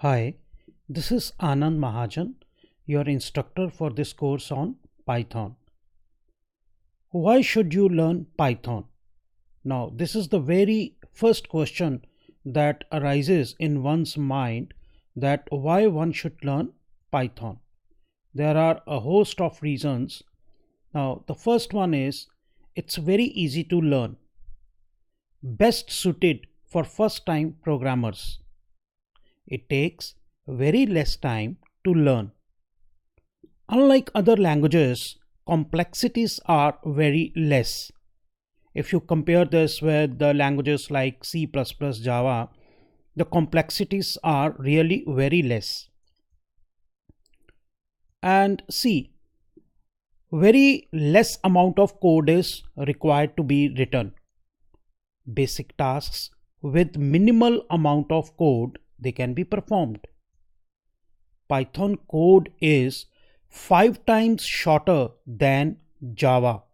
Hi, this is Anand Mahajan, your instructor for this course on Python. Why should you learn Python? Now, this is the very first question that arises in one's mind, that why one should learn Python. There are a host of reasons. Now, the first one is it's very easy to learn, best suited for first time programmers. It takes very less time to learn. Unlike other languages, complexities are very less. If you compare this with the languages like C++, Java, the complexities are really very less. And C, very less amount of code is required to be written. Basic tasks with minimal amount of code, they can be performed. Python code is 5 times shorter than Java.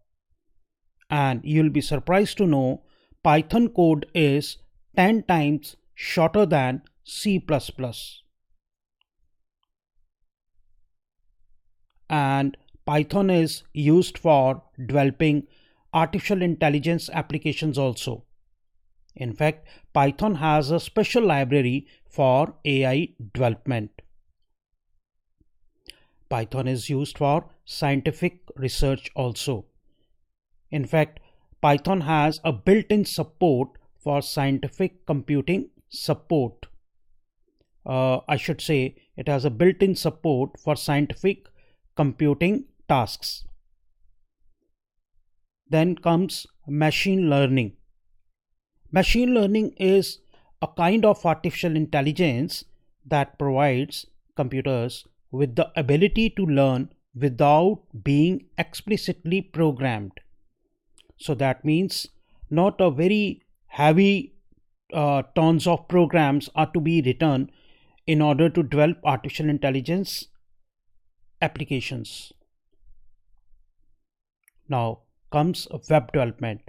And you'll be surprised to know Python code is 10 times shorter than C++. And Python is used for developing artificial intelligence applications also. In fact, Python has a special library for AI development. Python is used for scientific research also. In fact, Python has a built-in support for scientific computing support. I should say it has a built-in support for scientific computing tasks. Then comes machine learning. Machine learning is a kind of artificial intelligence that provides computers with the ability to learn without being explicitly programmed. So that means not a very heavy tons of programs are to be written in order to develop artificial intelligence applications. Now comes web development.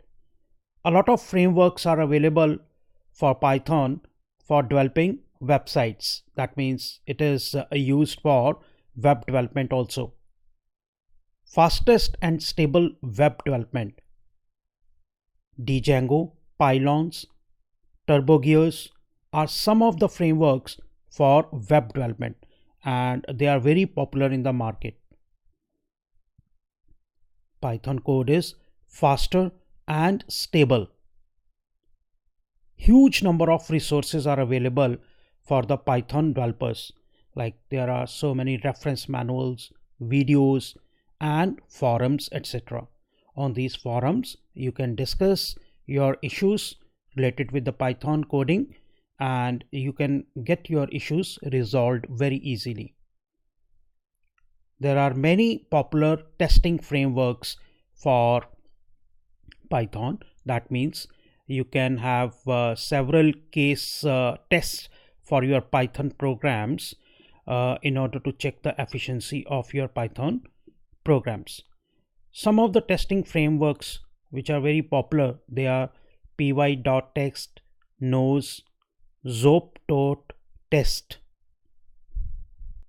A lot of frameworks are available for Python for developing websites. That means it is used for web development also. Fastest and stable web development. Django, Pylons, TurboGears are some of the frameworks for web development, and they are very popular in the market. Python code is faster and stable. Huge number of resources are available for the Python developers. Like there are so many reference manuals, videos, and forums, etc. On these forums, you can discuss your issues related with the Python coding, and you can get your issues resolved very easily. There are many popular testing frameworks for Python. That means you can have several case tests for your Python programs in order to check the efficiency of your Python programs. Some of the testing frameworks which are very popular, they are py.text, nose, zope.test.